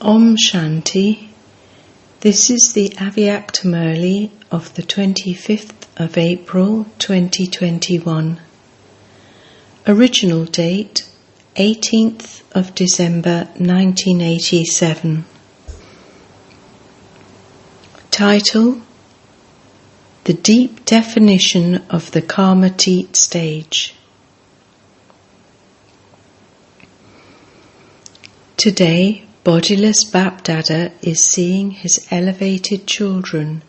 Om Shanti. This is the Avyakt Murali of the 25th of April 2021. Original date 18th of December 1987. Title: The Deep Definition of the Karmatit Stage. Today, Bodiless Bapdada is seeing his elevated children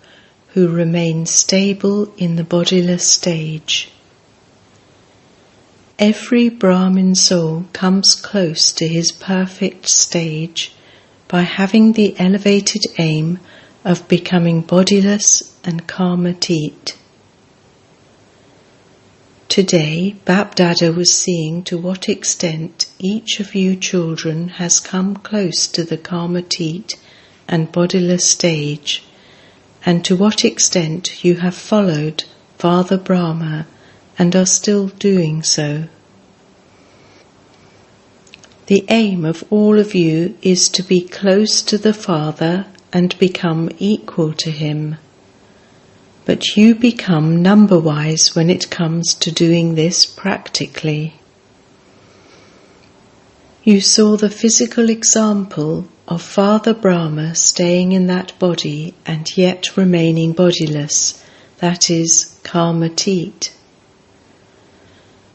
who remain stable in the bodiless stage. Every Brahmin soul comes close to his perfect stage by having the elevated aim of becoming bodiless and karmatit. Today, Bapdada was seeing to what extent each of you children has come close to the karmatit and bodiless stage, and to what extent you have followed Father Brahma and are still doing so. The aim of all of you is to be close to the Father and become equal to him. But you become number-wise when it comes to doing this practically. You saw the physical example of Father Brahma staying in that body and yet remaining bodiless, that is, karmatit.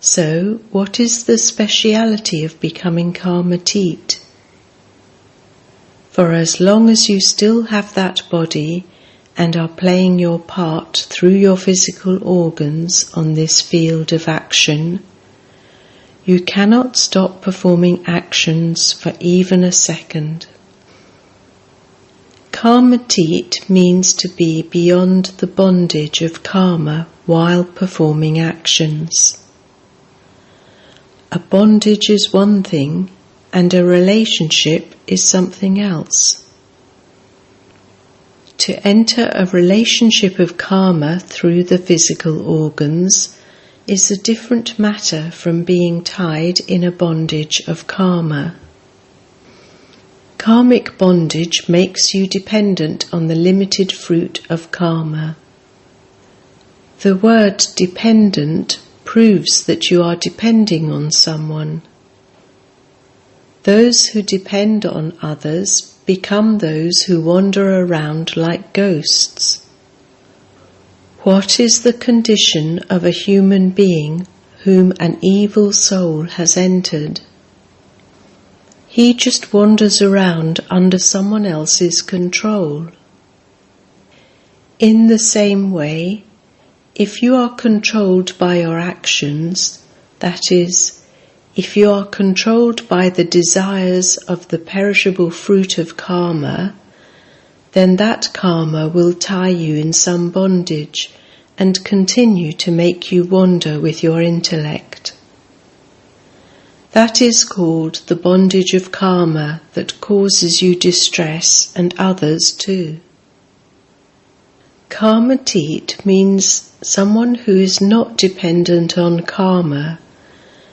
So, what is the speciality of becoming karmatit? For as long as you still have that body, and are playing your part through your physical organs on this field of action, you cannot stop performing actions for even a second. Karmatit means to be beyond the bondage of karma while performing actions. A bondage is one thing, and a relationship is something else. To enter a relationship of karma through the physical organs is a different matter from being tied in a bondage of karma. Karmic bondage makes you dependent on the limited fruit of karma. The word dependent proves that you are depending on someone. Those who depend on others become those who wander around like ghosts. What is the condition of a human being whom an evil soul has entered? He just wanders around under someone else's control. In the same way, if you are controlled by your actions, that is, if you are controlled by the desires of the perishable fruit of karma, then that karma will tie you in some bondage and continue to make you wander with your intellect. That is called the bondage of karma that causes you distress and others too. Karmatit means someone who is not dependent on karma,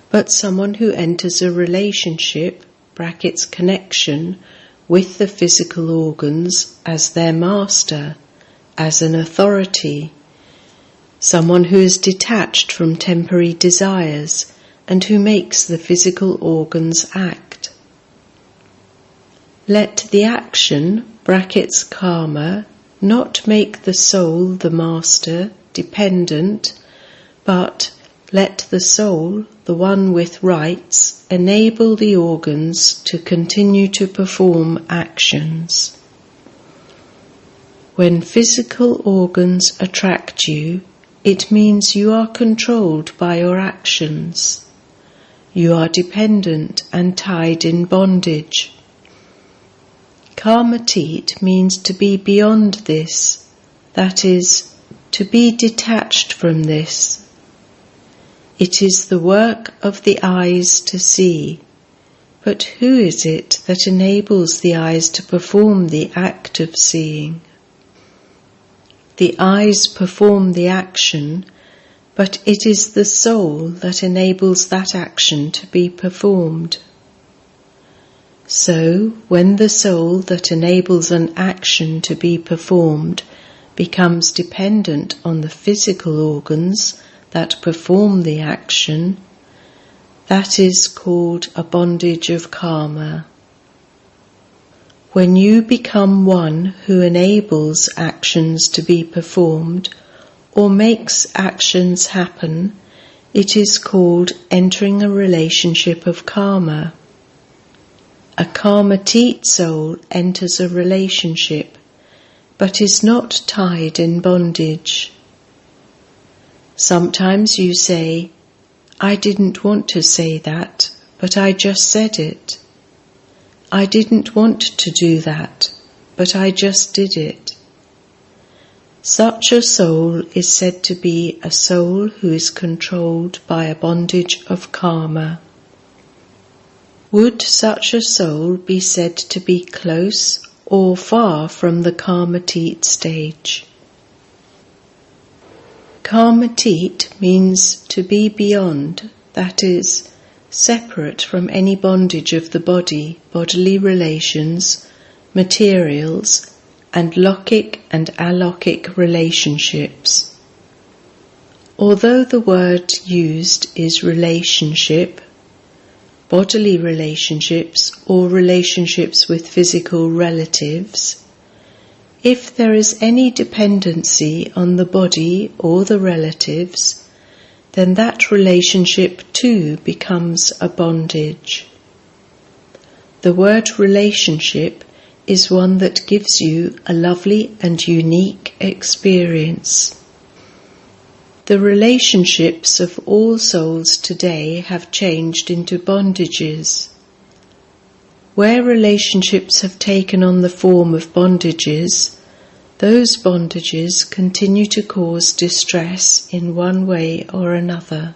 but someone who enters a relationship, connection, with the physical organs as their master, as an authority, someone who is detached from temporary desires and who makes the physical organs act. Let the action, karma, not make the soul the master, dependent, but let the soul, the one with rights, enable the organs to continue to perform actions. When physical organs attract you, it means you are controlled by your actions. You are dependent and tied in bondage. Karmatit means to be beyond this, that is, to be detached from this. It is the work of the eyes to see, But who is it that enables the eyes to perform the act of seeing? The eyes perform the action, but it is the soul that enables that action to be performed. So, when the soul that enables an action to be performed becomes dependent on the physical organs that perform the action, that is called a bondage of karma. When you become one who enables actions to be performed or makes actions happen, it is called entering a relationship of karma. A karmatit soul enters a relationship, but is not tied in bondage. Sometimes you say, "I didn't want to say that, but I just said it. I didn't want to do that, but I just did it." Such a soul is said to be a soul who is controlled by a bondage of karma. Would such a soul be said to be close or far from the karmatit stage? Karmatit means to be beyond, that is, separate from any bondage of the body, bodily relations, materials, and lokic and alokic relationships. Although the word used is relationship, bodily relationships or relationships with physical relatives, if there is any dependency on the body or the relatives, then that relationship too becomes a bondage. The word relationship is one that gives you a lovely and unique experience. The relationships of all souls today have changed into bondages. Where relationships have taken on the form of bondages, those bondages continue to cause distress in one way or another.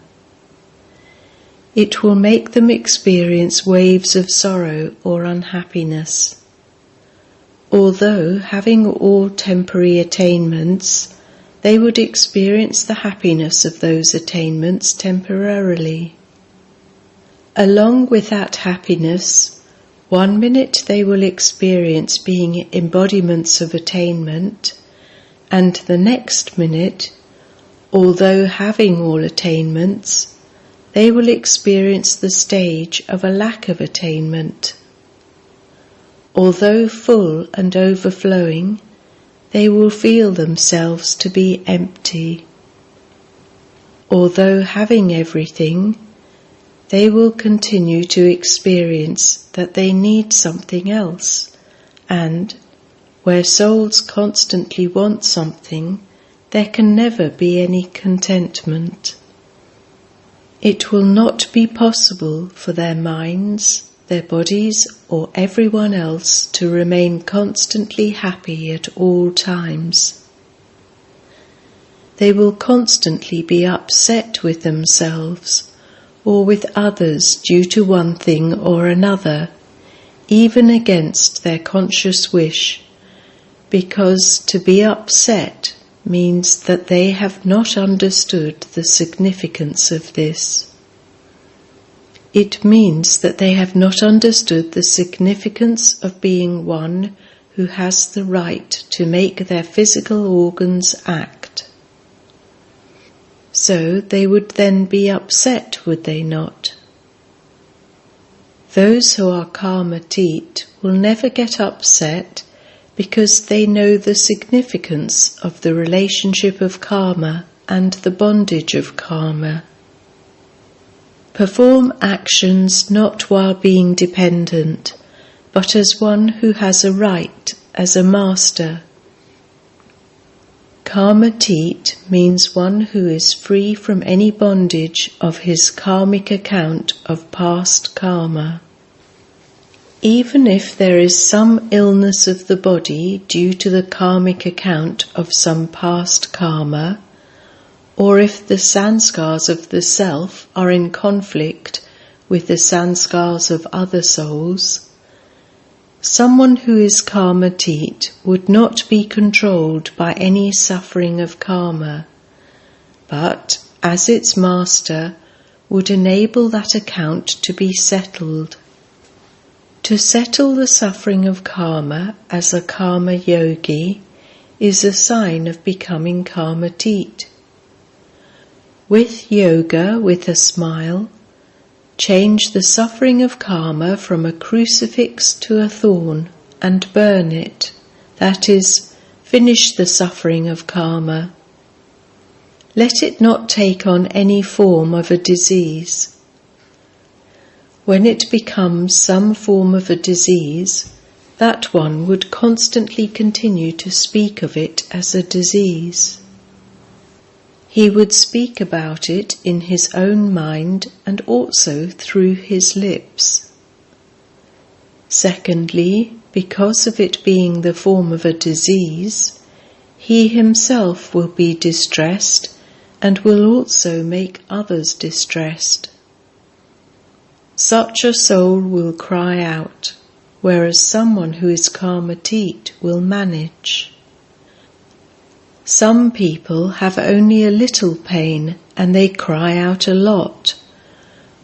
It will make them experience waves of sorrow or unhappiness. Although having all temporary attainments, they would experience the happiness of those attainments temporarily. Along with that happiness, one minute they will experience being embodiments of attainment, and the next minute, although having all attainments, they will experience the stage of a lack of attainment. Although full and overflowing, they will feel themselves to be empty. Although having everything, they will continue to experience that they need something else, and where souls constantly want something, there can never be any contentment. It will not be possible for their minds, their bodies, or everyone else to remain constantly happy at all times. They will constantly be upset with themselves or with others due to one thing or another, even against their conscious wish, because to be upset means that they have not understood the significance of this. It means that they have not understood the significance of being one who has the right to make their physical organs act. So they would then be upset, would they not? Those who are karmatit will never get upset because they know the significance of the relationship of karma and the bondage of karma. Perform actions not while being dependent, but as one who has a right, as a master. Karmatit means one who is free from any bondage of his karmic account of past karma. Even if there is some illness of the body due to the karmic account of some past karma, or if the sanskars of the self are in conflict with the sanskars of other souls, someone who is karmatit would not be controlled by any suffering of karma, but, as its master, would enable that account to be settled. To settle the suffering of karma as a karma yogi is a sign of becoming karmatit. With yoga, with a smile, change the suffering of karma from a crucifix to a thorn and burn it. That is, finish the suffering of karma. Let it not take on any form of a disease. When it becomes some form of a disease, that one would constantly continue to speak of it as a disease. He would speak about it in his own mind and also through his lips. Secondly, because of it being the form of a disease, he himself will be distressed and will also make others distressed. Such a soul will cry out, whereas someone who is karmatit will manage. Some people have only a little pain and they cry out a lot,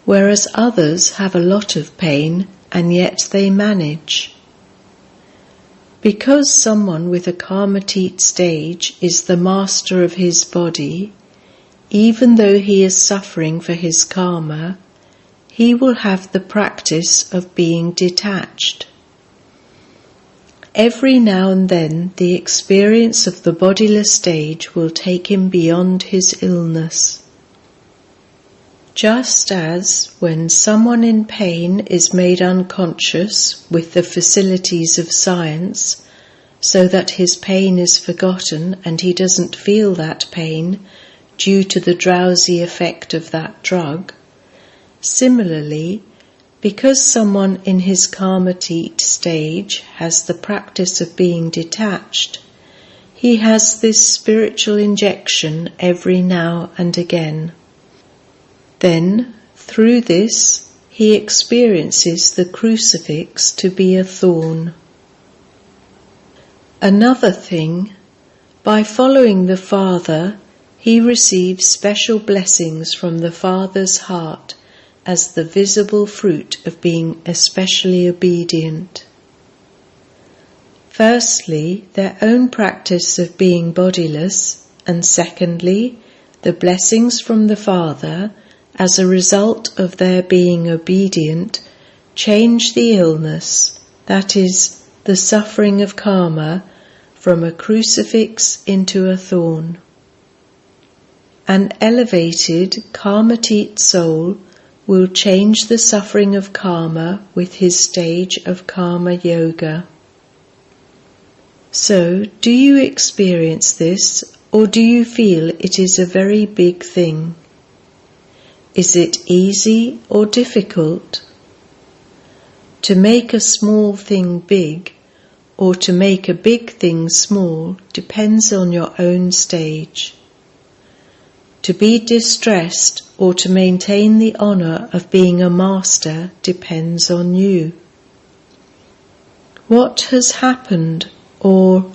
whereas others have a lot of pain and yet they manage. Because someone with a karmatit stage is the master of his body, even though he is suffering for his karma, he will have the practice of being detached. Every now and then the experience of the bodiless stage will take him beyond his illness. Just as when someone in pain is made unconscious with the facilities of science, so that his pain is forgotten and he doesn't feel that pain due to the drowsy effect of that drug, similarly, because someone in his karmatit stage has the practice of being detached, he has this spiritual injection every now and again. Then, through this, he experiences the crucifix to be a thorn. Another thing, by following the Father, he receives special blessings from the Father's heart as the visible fruit of being especially obedient. Firstly, their own practice of being bodiless, and secondly, the blessings from the Father as a result of their being obedient, change the illness, that is, the suffering of karma, from a crucifix into a thorn. An elevated karmatit soul will change the suffering of karma with his stage of karma yoga. So, do you experience this, or do you feel it is a very big thing? Is it easy or difficult? To make a small thing big, or to make a big thing small, depends on your own stage. To be distressed or to maintain the honour of being a master depends on you. What has happened, or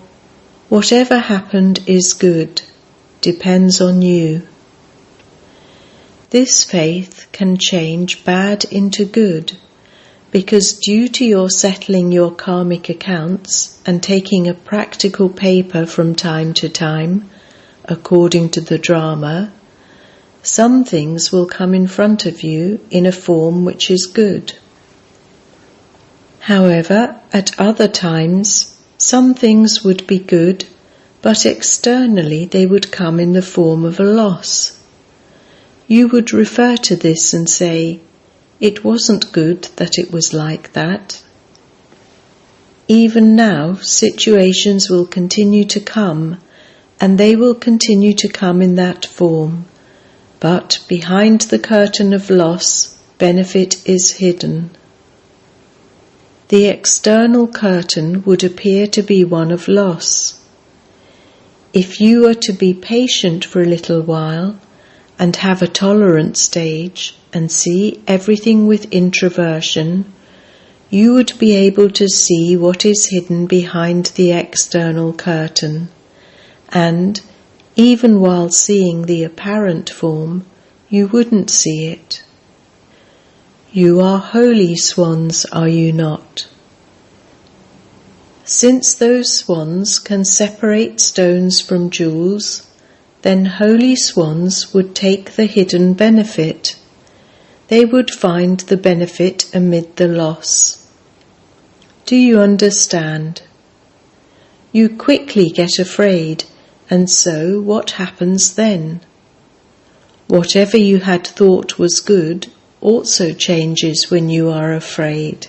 whatever happened is good, depends on you. This faith can change bad into good, because due to your settling your karmic accounts and taking a practical paper from time to time, according to the drama, some things will come in front of you in a form which is good. However, at other times, some things would be good, but externally they would come in the form of a loss. You would refer to this and say, "It wasn't good that it was like that." Even now, situations will continue to come, and they will continue to come in that form. But behind the curtain of loss, benefit is hidden. The external curtain would appear to be one of loss. If you are to be patient for a little while and have a tolerant stage, and see everything with introversion, you would be able to see what is hidden behind the external curtain, and, even while seeing the apparent form, you wouldn't see it. You are holy swans, are you not? Since those swans can separate stones from jewels, then holy swans would take the hidden benefit. They would find the benefit amid the loss. Do you understand? You quickly get afraid, and so what happens then? Whatever you had thought was good also changes when you are afraid.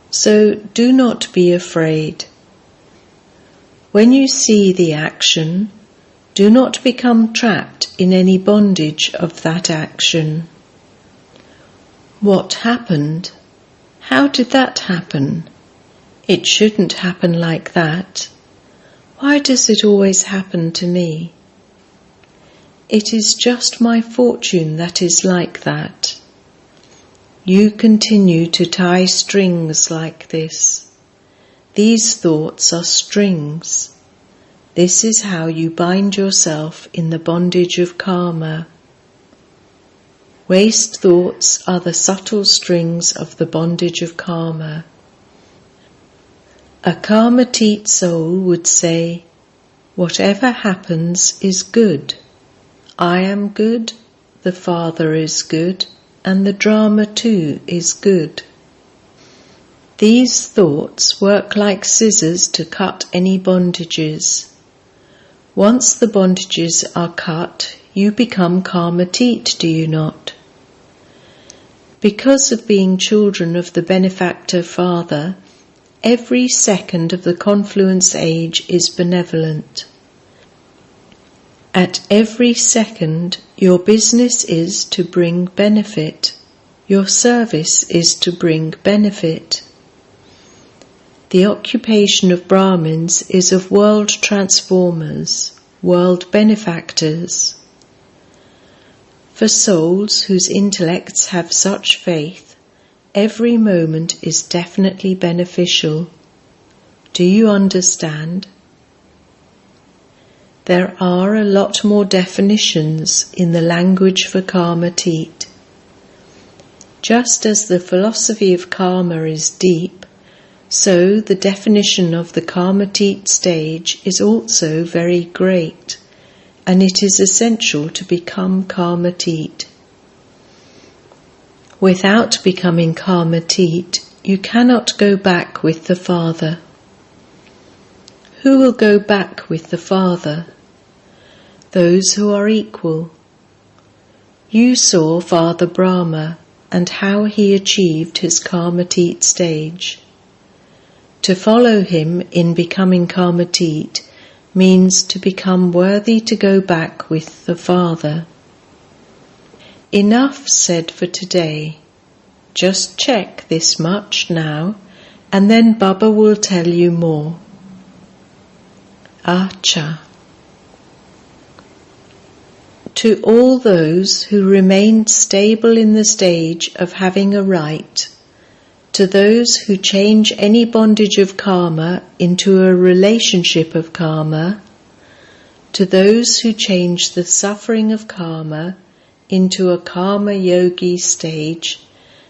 So do not be afraid. When you see the action, do not become trapped in any bondage of that action. What happened? How did that happen? It shouldn't happen like that. Why does it always happen to me? It is just my fortune that is like that. You continue to tie strings like this. These thoughts are strings. This is how you bind yourself in the bondage of karma. Waste thoughts are the subtle strings of the bondage of karma. A karmatit soul would say, whatever happens is good. I am good, the Father is good, and the drama too is good. These thoughts work like scissors to cut any bondages. Once the bondages are cut, you become karmatit, do you not? Because of being children of the benefactor Father, every second of the confluence age is benevolent. At every second, your business is to bring benefit. Your service is to bring benefit. The occupation of Brahmins is of world transformers, world benefactors. For souls whose intellects have such faith, every moment is definitely beneficial. Do you understand? There are a lot more definitions in the language for karmatit. Just as the philosophy of karma is deep, so the definition of the karmatit stage is also very great, and it is essential to become karmatit. Without becoming karmatit, you cannot go back with the Father. Who will go back with the Father? Those who are equal. You saw Father Brahma and how he achieved his karmatit stage. To follow him in becoming karmatit means to become worthy to go back with the Father. Enough said for today. Just check this much now, and then Baba will tell you more. Acha. To all those who remained stable in the stage of having a right, to those who change any bondage of karma into a relationship of karma, to those who change the suffering of karma into a karma yogi stage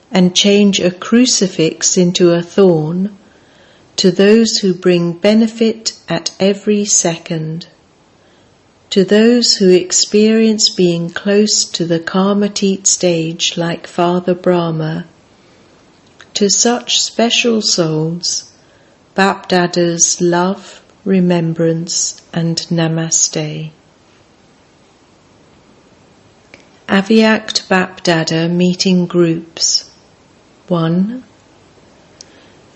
and change a crucifix into a thorn, to those who bring benefit at every second, to those who experience being close to the karmatit stage like Father Brahma, to such special souls, Bapdada's love, remembrance and namaste. Avyakt Bapdada meeting groups. 1.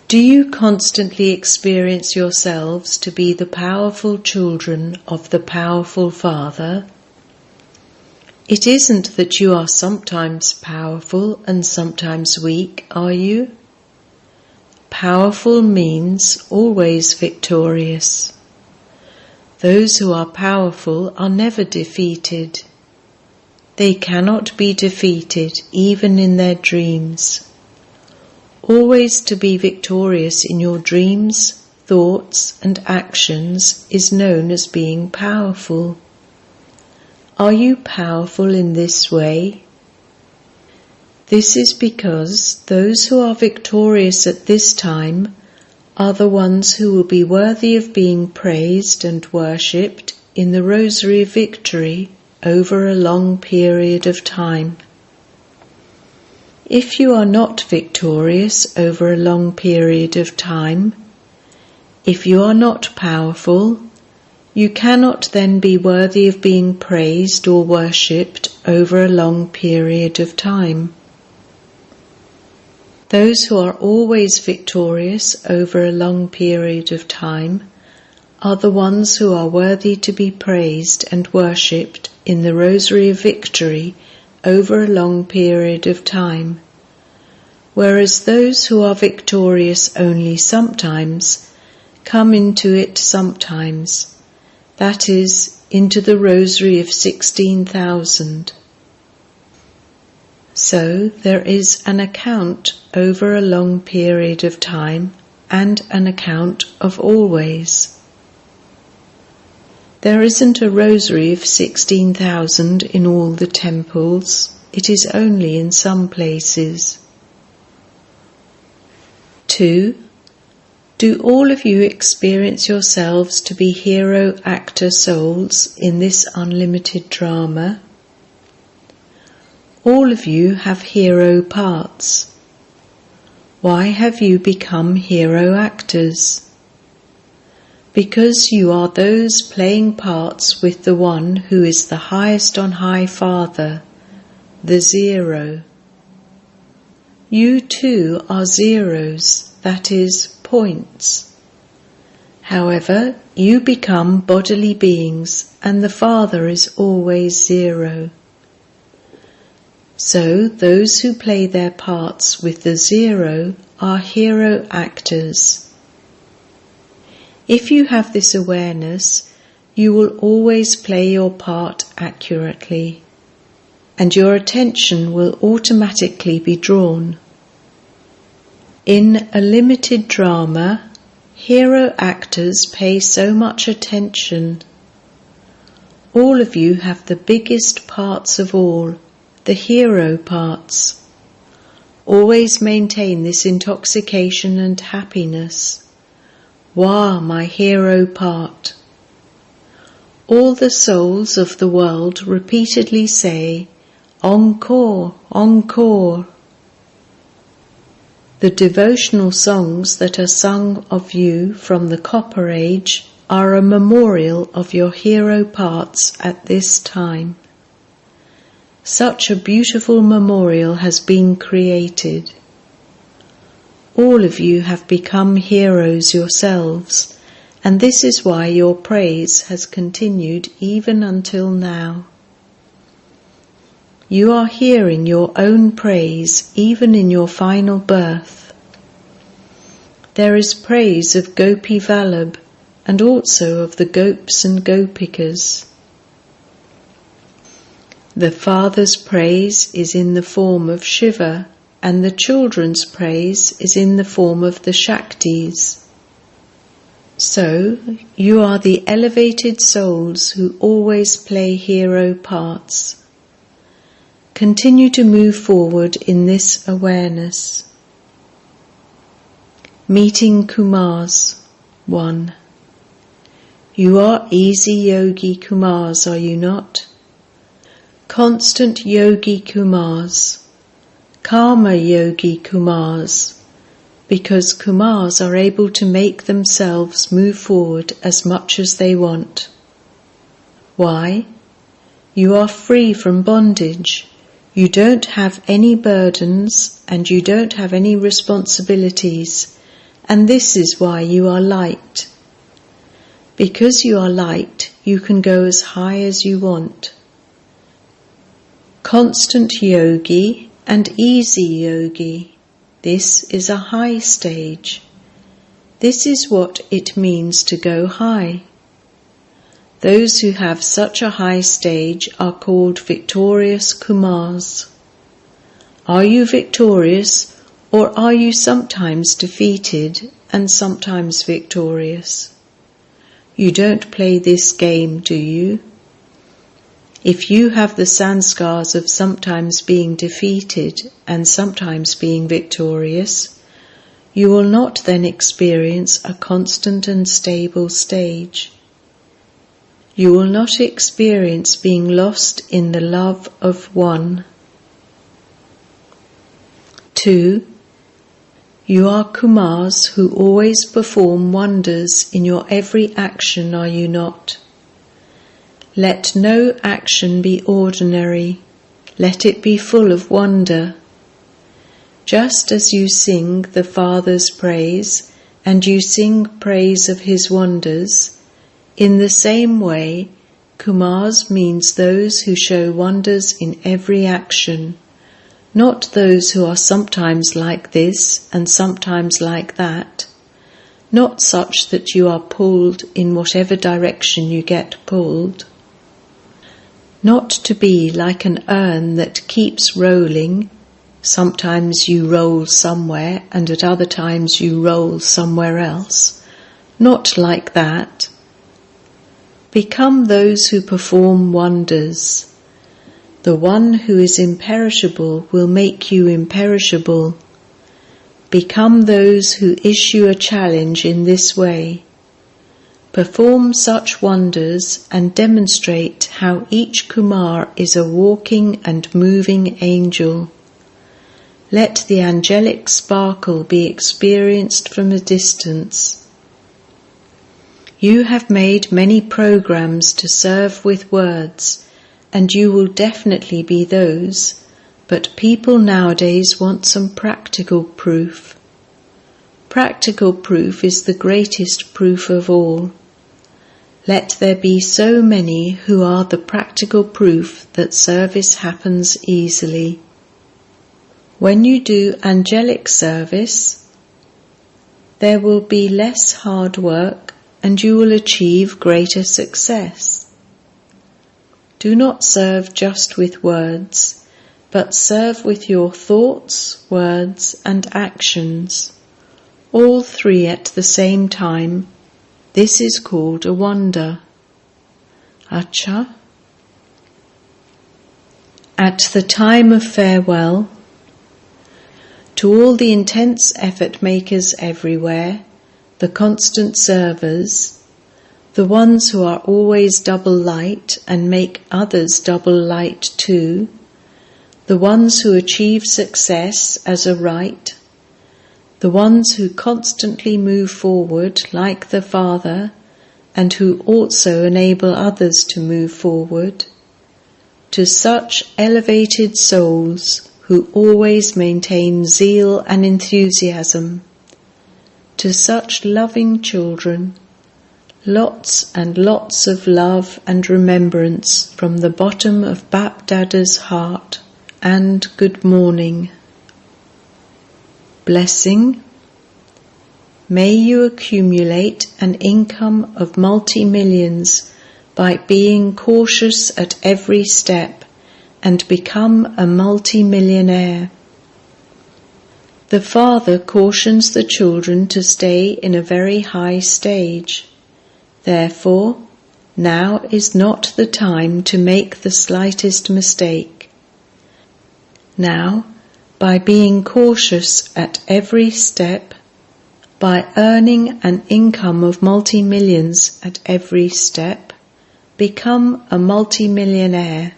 Do you constantly experience yourselves to be the powerful children of the powerful Father? It isn't that you are sometimes powerful and sometimes weak, are you? Powerful means always victorious. Those who are powerful are never defeated. They cannot be defeated even in their dreams. Always to be victorious in your dreams, thoughts and actions is known as being powerful. Are you powerful in this way? This is because those who are victorious at this time are the ones who will be worthy of being praised and worshipped in the Rosary of Victory over a long period of time. If you are not victorious over a long period of time, if you are not powerful, you cannot then be worthy of being praised or worshipped over a long period of time. Those who are always victorious over a long period of time are the ones who are worthy to be praised and worshipped in the Rosary of Victory over a long period of time, whereas those who are victorious only sometimes come into it sometimes, that is, into the Rosary of 16,000. So there is an account over a long period of time and an account of always. There isn't a Rosary of 16,000 in all the temples, it is only in some places. 2. Do all of you experience yourselves to be hero actor souls in this unlimited drama? All of you have hero parts. Why have you become hero actors? Because you are those playing parts with the one who is the highest on high Father, the Zero. You too are zeros, that is, points. However, you become bodily beings and the Father is always zero. So those who play their parts with the Zero are hero actors. If you have this awareness, you will always play your part accurately, and your attention will automatically be drawn. In a limited drama, hero actors pay so much attention. All of you have the biggest parts of all, the hero parts. Always maintain this intoxication and happiness. Wah, my hero part. All the souls of the world repeatedly say, Encore, encore. The devotional songs that are sung of you from the Copper Age are a memorial of your hero parts at this time. Such a beautiful memorial has been created. All of you have become heroes yourselves, and this is why your praise has continued even until now. You are hearing your own praise even in your final birth. There is praise of Gopi Vallabh and also of the Gopis and Gopikas. The Father's praise is in the form of Shiva, and the children's praise is in the form of the Shaktis. So, you are the elevated souls who always play hero parts. Continue to move forward in this awareness. Meeting Kumars 1. You are easy yogi Kumars, are you not? Constant yogi Kumars. Karma yogi Kumars, because Kumars are able to make themselves move forward as much as they want. Why? You are free from bondage. You don't have any burdens and you don't have any responsibilities, and this is why you are light. Because you are light, you can go as high as you want. Constant yogi and easy yogi. This is a high stage. This is what it means to go high. Those who have such a high stage are called victorious Kumars. Are you victorious, or are you sometimes defeated and sometimes victorious? You don't play this game, do you? If you have the sanskars of sometimes being defeated and sometimes being victorious, you will not then experience a constant and stable stage. You will not experience being lost in the love of one. 2. You are Kumars who always perform wonders in your every action, are you not? Let no action be ordinary, let it be full of wonder. Just as you sing the Father's praise, and you sing praise of His wonders, in the same way, Kumars means those who show wonders in every action, not those who are sometimes like this and sometimes like that, not such that you are pulled in whatever direction you get pulled. Not to be like an urn that keeps rolling, sometimes you roll somewhere and at other times you roll somewhere else, not like that. Become those who perform wonders. The one who is imperishable will make you imperishable. Become those who issue a challenge in this way. Perform such wonders and demonstrate how each Kumar is a walking and moving angel. Let the angelic sparkle be experienced from a distance. You have made many programs to serve with words, and you will definitely be those, but people nowadays want some practical proof. Practical proof is the greatest proof of all. Let there be so many who are the practical proof that service happens easily. When you do angelic service, there will be less hard work and you will achieve greater success. Do not serve just with words, but serve with your thoughts, words, and actions, all three at the same time. This is called a wonder. Acha. At the time of farewell, to all the intense effort makers everywhere, the constant servers, the ones who are always double light and make others double light too, the ones who achieve success as a right, the ones who constantly move forward like the Father and who also enable others to move forward, to such elevated souls who always maintain zeal and enthusiasm, to such loving children, lots and lots of love and remembrance from the bottom of Bapdada's heart, and good morning. Blessing. May you accumulate an income of multi-millions by being cautious at every step and become a multi-millionaire. The Father cautions the children to stay in a very high stage. Therefore, now is not the time to make the slightest mistake. Now, by being cautious at every step, by earning an income of multi-millions at every step, become a multi-millionaire.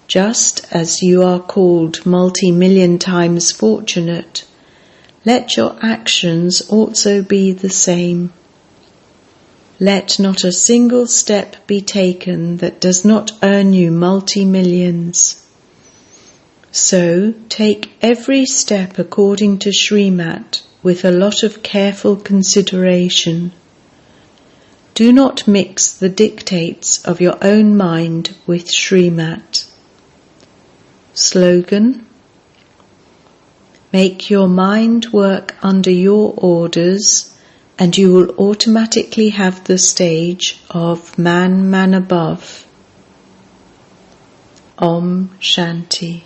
Just as you are called multi-million times fortunate, let your actions also be the same. Let not a single step be taken that does not earn you multi-millions. So take every step according to Srimat with a lot of careful consideration. Do not mix the dictates of your own mind with Srimat. Slogan. Make your mind work under your orders and you will automatically have the stage of man above. Om Shanti.